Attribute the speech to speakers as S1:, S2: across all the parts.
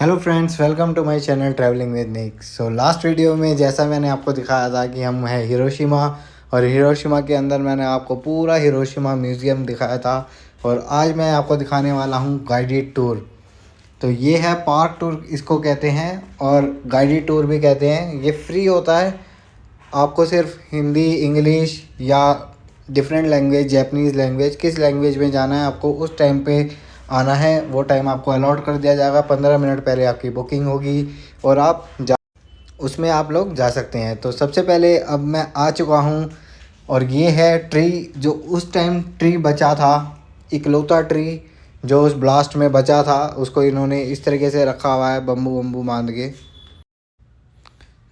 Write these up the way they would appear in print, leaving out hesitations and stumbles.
S1: Hello friends, welcome to my channel travelling with Nick. So last video में जैसा मैंने आपको दिखाया था कि हम हैं हिरोशिमा, और हिरोशिमा के अंदर मैंने आपको पूरा हिरोशिमा म्यूज़ियम दिखाया था। और आज मैं आपको दिखाने वाला हूँ गाइडेड टूर। तो ये है पार्क टूर इसको कहते हैं, और गाइडेड टूर भी कहते हैं। ये फ्री होता है, आपको सिर्फ हिंदी, इंग्लिश या डिफरेंट लैंग्वेज, जैपनीज़ लैंग्वेज, किस लैंग्वेज में जाना है आपको उस टाइम पे आना है। वो टाइम आपको अलॉट कर दिया जाएगा। 15 मिनट पहले आपकी बुकिंग होगी और आप उसमें आप लोग जा सकते हैं। तो सबसे पहले अब मैं आ चुका हूँ, और ये है ट्री जो उस टाइम ट्री बचा था, इकलौता ट्री जो उस ब्लास्ट में बचा था। उसको इन्होंने इस तरीके से रखा हुआ है, बम्बू बम्बू बांध के।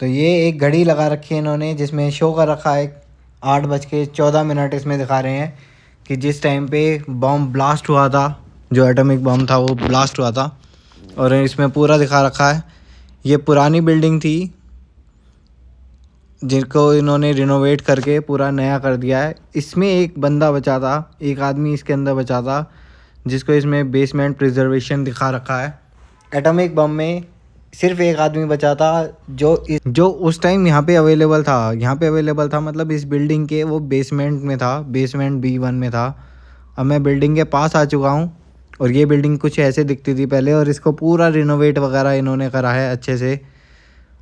S1: तो ये एक घड़ी लगा रखी है इन्होंने, जिसमें शो कर रखा है 8:14 इसमें दिखा रहे हैं कि जिस टाइम पे बम ब्लास्ट हुआ था, जो एटॉमिक बम था वो ब्लास्ट हुआ था। और इसमें पूरा दिखा रखा है। ये पुरानी बिल्डिंग थी जिनको इन्होंने रिनोवेट करके पूरा नया कर दिया है। इसमें एक बंदा बचा था, एक आदमी इसके अंदर बचा था, जिसको इसमें बेसमेंट प्रिजर्वेशन दिखा रखा है। एटॉमिक बम में सिर्फ एक आदमी बचा था जो उस टाइम यहाँ पे अवेलेबल था। मतलब इस बिल्डिंग के वो बेसमेंट में था, बेसमेंट B1 में था। अब मैं बिल्डिंग के पास आ चुका हूँ, और ये बिल्डिंग कुछ ऐसे दिखती थी पहले, और इसको पूरा रिनोवेट वगैरह इन्होंने करा है अच्छे से।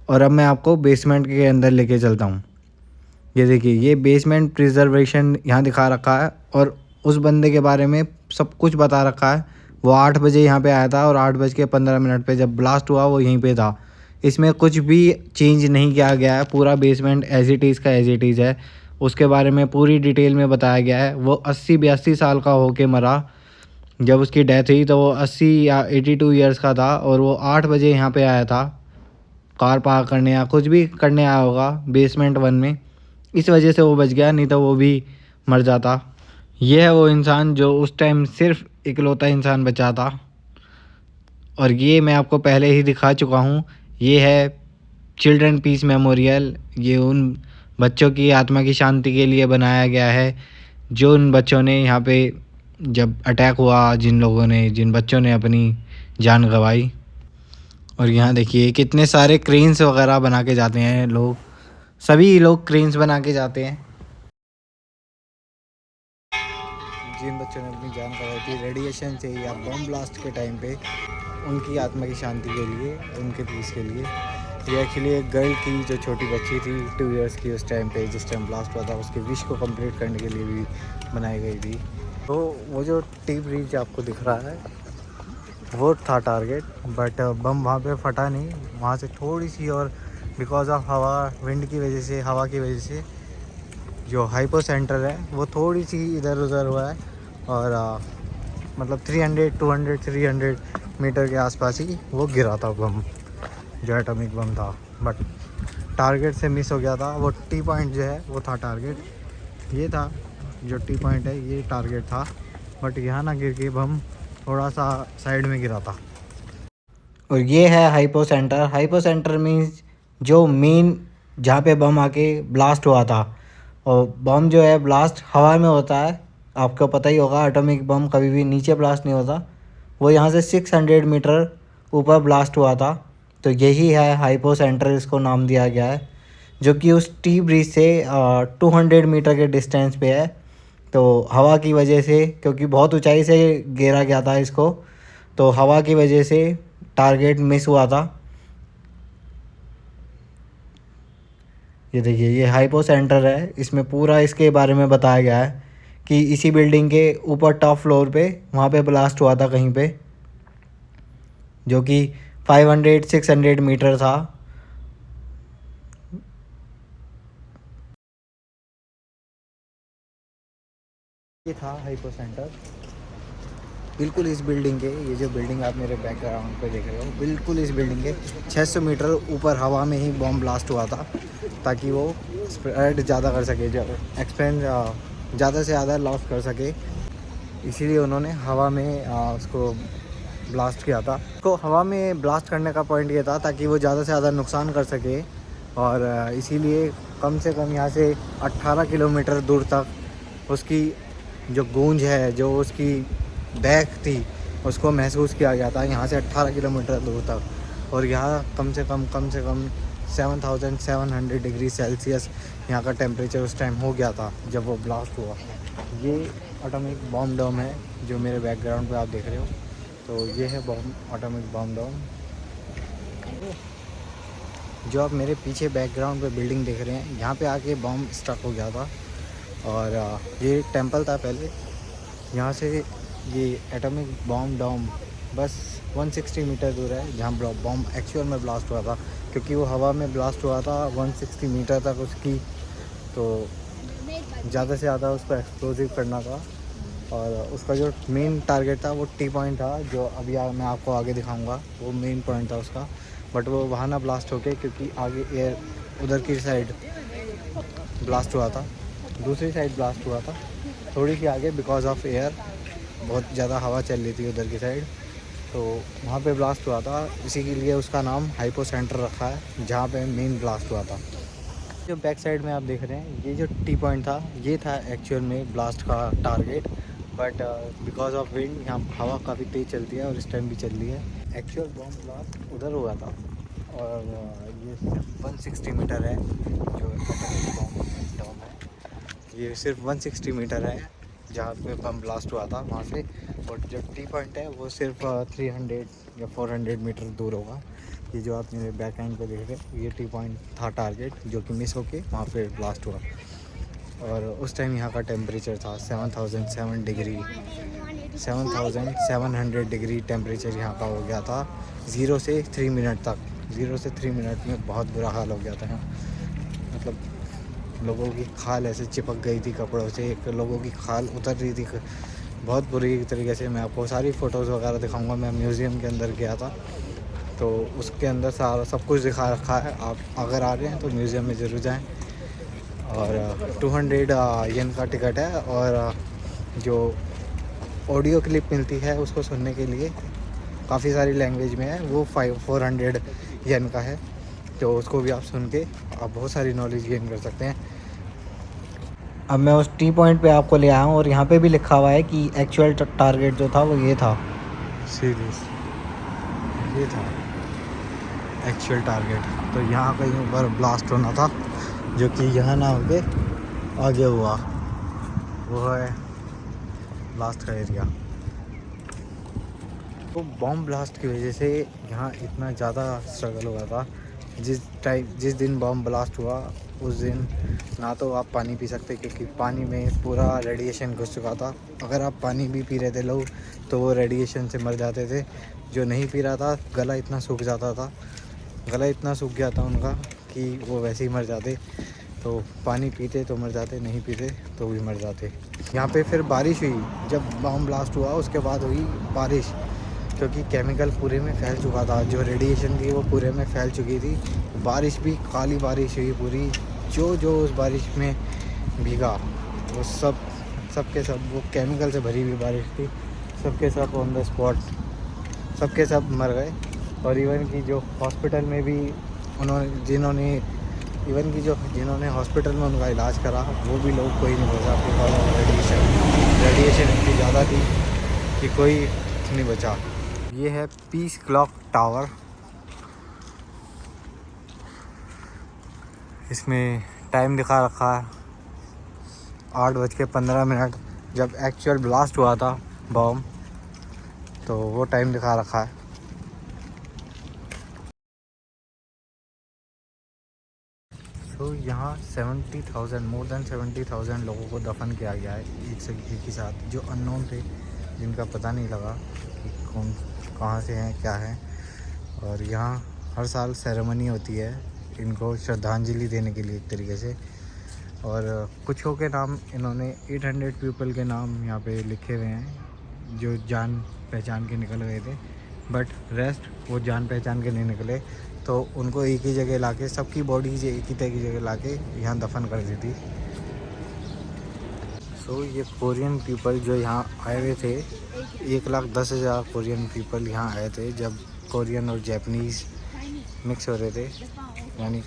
S1: और अब मैं आपको बेसमेंट के अंदर लेके चलता हूँ। ये देखिए, ये बेसमेंट प्रिजर्वेशन यहाँ दिखा रखा है, और उस बंदे के बारे में सब कुछ बता रखा है। वो 8 बजे यहाँ पे आया था, और 8:15 पे जब ब्लास्ट हुआ वो यहीं पे था। इसमें कुछ भी चेंज नहीं किया गया है। पूरा बेसमेंट एज इट इज़ का एज इट इज़ है। उसके बारे में पूरी डिटेल में बताया गया है। वो 80-82 साल का होके मरा। जब उसकी डेथ हुई तो वो 80 या 82 ईयर्स का था, और वो 8 बजे यहाँ पे आया था, कार पार्क करने या कुछ भी करने आया होगा बेसमेंट 1 में। इस वजह से वो बच गया, नहीं तो वो भी मर जाता। ये है वो इंसान जो उस टाइम सिर्फ इकलौता इंसान बचा था। और ये मैं आपको पहले ही दिखा चुका हूँ। ये है चिल्ड्रन पीस मेमोरियल। ये उन बच्चों की आत्मा की शांति के लिए बनाया गया है, जो उन बच्चों ने यहाँ पे जब अटैक हुआ, जिन बच्चों ने अपनी जान गंवाई। और यहाँ देखिए कितने सारे क्रेन्स वगैरह बना के जाते हैं लोग, सभी लोग क्रेन्स बना के जाते हैं। जिन बच्चों ने अपनी जान गंवाई थी रेडिएशन से या बम ब्लास्ट के टाइम पे, उनकी आत्मा की शांति के लिए, उनके पीस के लिए। ये एक्चुअली एक गर्ल की जो छोटी बच्ची थी 2 इयर्स की, उस टाइम पे जिस टाइम ब्लास्ट हुआ था, उसकी विश को कंप्लीट करने के लिए भी बनाई गई थी। तो वो जो टी ब्रिज आपको दिख रहा है वो था टारगेट, बट बम वहाँ पे फटा नहीं। वहाँ से थोड़ी सी, और बिकॉज ऑफ हवा, विंड की वजह से, हवा की वजह से जो हाइपो सेंटर है वो थोड़ी सी इधर उधर हुआ है। और मतलब 300 मीटर के आसपास ही वो गिरा था बम, जो एटॉमिक बम था। बट टारगेट से मिस हो गया था। वो टी पॉइंट जो है वो था टारगेट। ये था जो टी पॉइंट है, ये टारगेट था। बट यहाँ ना गिर के बम थोड़ा सा साइड में गिरा था। और ये है hypo centre. Hypo centre means जो मेन, जहाँ पे बम आके ब्लास्ट हुआ था। और बम जो है ब्लास्ट हवा में होता है, आपको पता ही होगा। एटॉमिक बम कभी भी नीचे ब्लास्ट नहीं होता। वो यहाँ से 600 मीटर ऊपर ब्लास्ट हुआ था। तो यही है हाइपो सेंटर, इसको नाम दिया गया है, जो कि उस टी ब्रिज से 200 मीटर के डिस्टेंस पे है। तो हवा की वजह से, क्योंकि बहुत ऊंचाई से घेरा गया था इसको, तो हवा की वजह से टारगेट मिस हुआ था। ये देखिए, ये हाइपो सेंटर है। इसमें पूरा इसके बारे में बताया गया है कि इसी बिल्डिंग के ऊपर टॉप फ्लोर पे वहाँ पे ब्लास्ट हुआ था कहीं पे, जो कि 500-600 मीटर था। ये था हाइपो सेंटर, बिल्कुल इस बिल्डिंग के, ये जो बिल्डिंग आप मेरे बैकग्राउंड पे देख रहे हो, बिल्कुल इस बिल्डिंग के 600 मीटर ऊपर हवा में ही बॉम्ब ब्लास्ट हुआ था, ताकि वो स्प्रेड ज़्यादा कर सके, एक्सपेंड ज़्यादा से ज़्यादा लॉस कर सके। इसीलिए उन्होंने हवा में उसको ब्लास्ट किया था। तो हवा में ब्लास्ट करने का पॉइंट ये था ताकि वो ज़्यादा से ज़्यादा नुकसान कर सके। और इसीलिए कम से कम यहाँ से 18 किलोमीटर दूर तक उसकी जो गूंज है, जो उसकी बैक थी, उसको महसूस किया गया था यहाँ से 18 किलोमीटर दूर तक। और यहाँ कम से कम 7,700 डिग्री सेल्सियस यहाँ का टेम्परेचर उस टाइम हो गया था जब वो ब्लास्ट हुआ। ये एटॉमिक बॉम्ब डोम है जो मेरे बैकग्राउंड पे आप देख रहे हो। तो ये है एटॉमिक बॉम्ब डोम। जो आप मेरे पीछे बैकग्राउंड पे बिल्डिंग देख रहे हैं, यहाँ पे आके बॉम्ब स्टक हो गया था। और ये टेंपल था पहले। यहाँ से ये एटॉमिक बॉम्ब डोम बस 160 मीटर दूर है जहाँ बॉम्ब एक्चुअल में ब्लास्ट हुआ था, क्योंकि वो हवा में ब्लास्ट हुआ था 160 मीटर तक उसकी। तो ज़्यादा से ज़्यादा उसको एक्सप्लोसिव करना था। और उसका जो मेन टारगेट था वो टी पॉइंट था, जो अभी मैं आपको आगे दिखाऊंगा। वो मेन पॉइंट था उसका, बट वो वहाँ ना ब्लास्ट होके, क्योंकि आगे एयर उधर की साइड ब्लास्ट हुआ था, दूसरी साइड ब्लास्ट हुआ था थोड़ी सी आगे, बिकॉज ऑफ एयर। बहुत ज़्यादा हवा चल रही थी उधर की साइड, तो वहाँ पे ब्लास्ट हुआ था। इसी के लिए उसका नाम हाइपो सेंटर रखा है, जहाँ पे मेन ब्लास्ट हुआ था। जो बैक साइड में आप देख रहे हैं, ये जो टी पॉइंट था, ये था एक्चुअल में ब्लास्ट का target. But because of wind यहाँ हवा काफ़ी तेज़ चलती है और इस टाइम भी चल रही है। एक्चुअल बॉम्ब ब्लास्ट उधर हुआ था। और ये सिर्फ 160 मीटर है जो बॉम्ब डोम है। ये सिर्फ 160 मीटर है जहाँ पे बम ब्लास्ट हुआ था वहाँ से। और जो टी पॉइंट है वो सिर्फ 300 या 400 मीटर दूर होगा। ये जो आप मेरे बैक एंड पे देख रहे हैं, ये टी पॉइंट था टारगेट, जो कि मिस होके वहाँ पे ब्लास्ट हुआ। और उस टाइम यहाँ का टेम्परेचर था 7,700 डिग्री टेम्परेचर यहाँ का हो गया था। 0 से 3 मिनट तक। 0 से 3 मिनट में बहुत बुरा हाल हो गया था यहाँ। मतलब लोगों की खाल ऐसे चिपक गई थी कपड़ों से, एक लोगों की खाल उतर रही थी बहुत बुरी तरीके से। मैं आपको सारी फ़ोटोज़ वगैरह दिखाऊंगा। मैं म्यूज़ियम के अंदर गया था, तो उसके अंदर सारा सब कुछ दिखा रखा है। आप अगर आ रहे हैं तो म्यूज़ियम में ज़रूर जाएं। और 200 येन का टिकट है। और जो ऑडियो क्लिप मिलती है उसको सुनने के लिए काफ़ी सारी लैंग्वेज में है, वो 400 येन का है। तो उसको भी आप सुन के आप बहुत सारी नॉलेज गेन कर सकते हैं। अब मैं उस टी पॉइंट पे आपको ले आया हूँ, और यहाँ पे भी लिखा हुआ है कि एक्चुअल टारगेट जो था वो ये था। सीरीज ये था एक्चुअल टारगेट। तो यहाँ कहीं ऊपर ब्लास्ट होना था, जो कि यहाँ ना होके आगे हुआ। वो है ब्लास्ट का एरिया। तो बॉम्ब ब्लास्ट की वजह से यहाँ इतना ज़्यादा स्ट्रगल हुआ था। जिस दिन बॉम्ब ब्लास्ट हुआ उस दिन ना तो आप पानी पी सकते, क्योंकि पानी में पूरा रेडिएशन घुस चुका था। अगर आप पानी भी पी रहे थे लोग तो वो रेडिएशन से मर जाते थे। जो नहीं पी रहा था, गला इतना सूख जाता था, गला इतना सूख गया था उनका कि वो वैसे ही मर जाते। तो पानी पीते तो मर जाते, नहीं पीते तो भी मर जाते। यहाँ पे फिर बारिश हुई। जब बॉम्ब ब्लास्ट हुआ उसके बाद हुई बारिश, क्योंकि केमिकल पूरे में फैल चुका था। जो रेडिएशन थी वो पूरे में फैल चुकी थी। बारिश भी काली बारिश हुई पूरी। जो उस बारिश में भीगा वो सब के सब वो केमिकल से भरी हुई बारिश थी। सबके सब ऑन द स्पॉट सबके सब मर गए। और इवन की जो हॉस्पिटल में भी जिन्होंने हॉस्पिटल में उनका इलाज करा, वो भी लोग कोई नहीं बचा, बिकॉज रेडिएशन इतनी ज़्यादा थी कि कोई नहीं बचा। ये है पीस क्लॉक टावर। इसमें टाइम दिखा रखा है 8:15। जब एक्चुअल ब्लास्ट हुआ था बॉम्ब, तो वो टाइम दिखा रखा है। तो यहाँ 70,000 मोर देन 70,000 लोगों को दफन किया गया है एक ही साथ, जो अननोन थे, जिनका पता नहीं लगा कि कौन कहाँ से हैं क्या है। और यहाँ हर साल सेरेमनी होती है इनको श्रद्धांजलि देने के लिए एक तरीके से। और कुछों के नाम इन्होंने 800 पीपल के नाम यहाँ पे लिखे हुए हैं जो जान पहचान के निकल गए थे। बट रेस्ट वो जान पहचान के नहीं निकले, तो उनको एक ही जगह लाके सबकी बॉडीज एक ही तरह की जगह लाके यहाँ दफन कर दी थी। सो ये कोरियन पीपल जो यहाँ आए हुए थे, 1,10,000 कोरियन पीपल यहाँ आए थे जब कोरियन और जैपनीज़ मिक्स हो रहे थे। यानी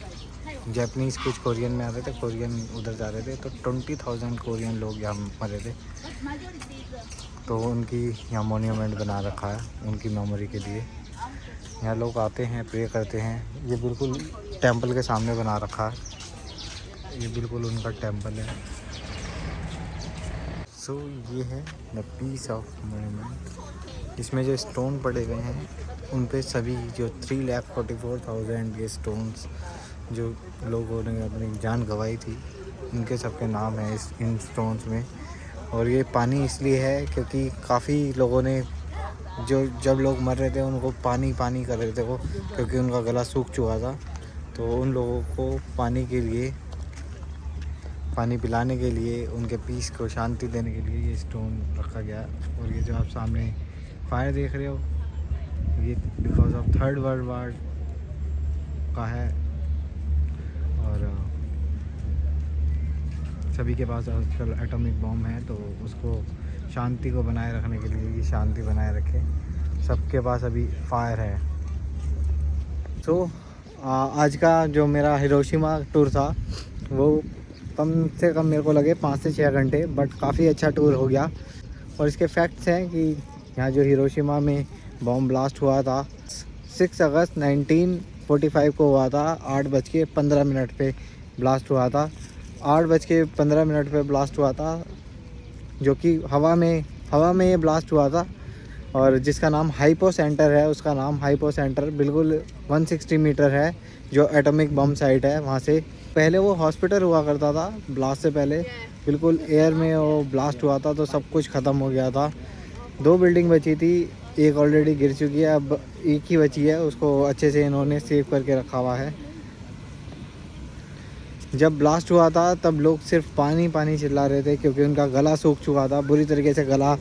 S1: जैपनीज़ कुछ कोरियन में आ रहे थे, कोरियन उधर जा रहे थे, तो 20,000 कोरियन लोग यहाँ मरे थे। तो उनकी यहाँ मोन्यूमेंट बना रखा है उनकी मेमोरी के लिए। यहाँ लोग आते हैं, प्रे करते हैं। ये बिल्कुल टेंपल के सामने बना रखा है, ये बिल्कुल उनका टेंपल है। सो ये है द पीस ऑफ मोन्यूमेंट। इसमें जो स्टोन पड़े हुए हैं उन पे सभी जो 3,44,000 ये स्टोन्स जो लोगों ने अपनी जान गंवाई थी उनके सबके नाम हैं इन स्टोन्स में। और ये पानी इसलिए है क्योंकि काफ़ी लोगों ने जब लोग मर रहे थे उनको पानी कर रहे थे वो, क्योंकि उनका गला सूख चुका था। तो उन लोगों को पानी के लिए, पानी पिलाने के लिए, उनके पीस को शांति देने के लिए ये स्टोन रखा गया। और ये जो आप सामने फायर देख रहे हो ये because of 3rd world war का है। और सभी के पास आजकल एटॉमिक बॉम्ब है तो उसको शांति को बनाए रखने के लिए, ये शांति बनाए रखे, सबके पास अभी फायर है। तो आज का जो मेरा हिरोशिमा टूर था वो कम से कम मेरे को लगे 5 से 6 घंटे, बट काफ़ी अच्छा टूर हो गया। और इसके फैक्ट्स हैं कि यहाँ जो हिरोशिमा में बॉम्ब ब्लास्ट हुआ था 6 अगस्त 1945 को हुआ था। 8:15 पे ब्लास्ट हुआ था। 8:15 पे ब्लास्ट हुआ था, जो कि हवा में ये ब्लास्ट हुआ था। और जिसका नाम हाइपो सेंटर है, उसका नाम हाइपो सेंटर बिल्कुल 160 मीटर है जो एटॉमिक बम साइट है वहाँ से। पहले वो हॉस्पिटल हुआ करता था, ब्लास्ट से पहले बिल्कुल एयर में वो ब्लास्ट हुआ था तो सब कुछ ख़त्म हो गया था। 2 बिल्डिंग बची थी, एक ऑलरेडी गिर चुकी है, अब एक ही बची है, उसको अच्छे से इन्होंने सेव करके रखा हुआ है। जब ब्लास्ट हुआ था तब लोग सिर्फ पानी चिल्ला रहे थे क्योंकि उनका गला सूख चुका था, बुरी तरीके से गला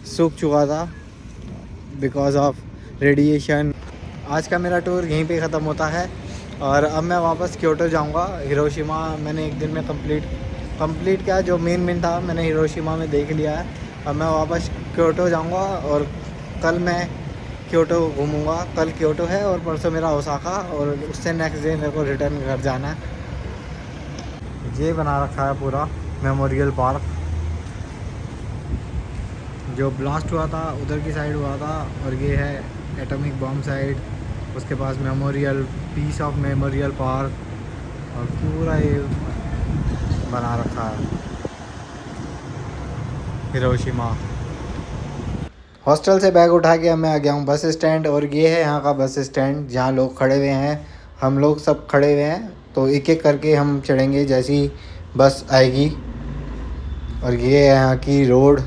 S1: सूख चुका था बिकॉज ऑफ रेडिएशन। आज का मेरा टूर यहीं पे ख़त्म होता है और अब मैं वापस क्योटो जाऊंगा। हिरोशिमा मैंने एक दिन में कंप्लीट किया, जो मेन था मैंने हिरोशिमा में देख लिया है। अब मैं वापस क्योटो जाऊंगा और कल मैं क्योटो घूमूंगा। कल क्योटो है और परसों मेरा ओसाका, और उससे नेक्स्ट डे मेरे को रिटर्न घर जाना है। ये बना रखा है पूरा मेमोरियल पार्क। जो ब्लास्ट हुआ था उधर की साइड हुआ था और ये है एटॉमिक बॉम्ब साइड, उसके पास memorial, peace of memorial park, और पूरा ये बना रखा है हिरोशिमा। हॉस्टल से बैग उठा के मैं आ गया हूँ बस स्टैंड, और ये है यहाँ का बस स्टैंड जहाँ लोग खड़े हुए हैं। हम लोग सब खड़े हुए हैं तो एक एक करके हम चढ़ेंगे जैसी बस आएगी। और ये है यहाँ की रोड।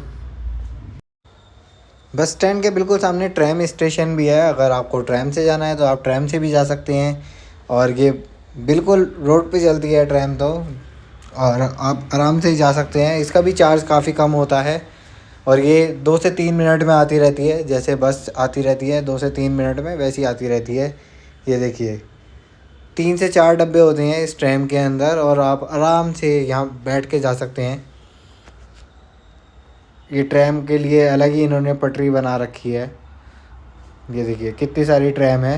S1: बस स्टैंड के बिल्कुल सामने ट्रैम स्टेशन भी है, अगर आपको ट्रैम से जाना है तो आप ट्रैम से भी जा सकते हैं। और ये बिल्कुल रोड पे चलती है ट्रैम तो, और आप आराम से ही जा सकते हैं। इसका भी चार्ज काफ़ी कम होता है और ये 2 से 3 मिनट में आती रहती है, जैसे बस आती रहती है 2 से 3 मिनट में वैसी आती रहती है। ये देखिए 3 से 4 डब्बे होते हैं इस ट्रैम के अंदर और आप आराम से यहाँ बैठ के जा सकते हैं। ये ट्रैम के लिए अलग ही इन्होंने पटरी बना रखी है। ये देखिए कितनी सारी ट्रैम है।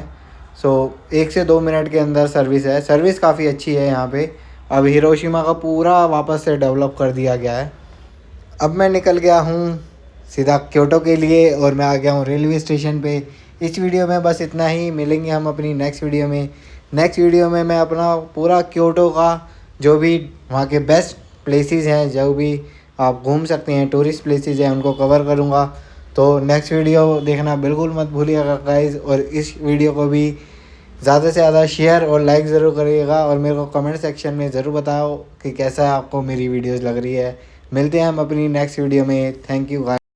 S1: 1 से 2 मिनट के अंदर सर्विस है। सर्विस काफ़ी अच्छी है यहाँ पे। अब हिरोशिमा का पूरा वापस से डेवलप कर दिया गया है। अब मैं निकल गया हूँ सीधा क्योटो के लिए और मैं आ गया हूँ रेलवे स्टेशन पे। इस वीडियो में बस इतना ही, मिलेंगे हम अपनी नेक्स्ट वीडियो में। नेक्स्ट वीडियो में मैं अपना पूरा क्योटो का जो भी वहाँ के बेस्ट प्लेसेस हैं, जो भी आप घूम सकते हैं, टूरिस्ट प्लेसेस हैं, उनको कवर करूँगा। तो नेक्स्ट वीडियो देखना बिल्कुल मत भूलिएगा गाइस, और इस वीडियो को भी ज़्यादा से ज़्यादा शेयर और लाइक ज़रूर करिएगा और मेरे को कमेंट सेक्शन में ज़रूर बताओ कि कैसा आपको मेरी वीडियोज़ लग रही है। मिलते हैं हम अपनी नेक्स्ट वीडियो में। Thank you guys.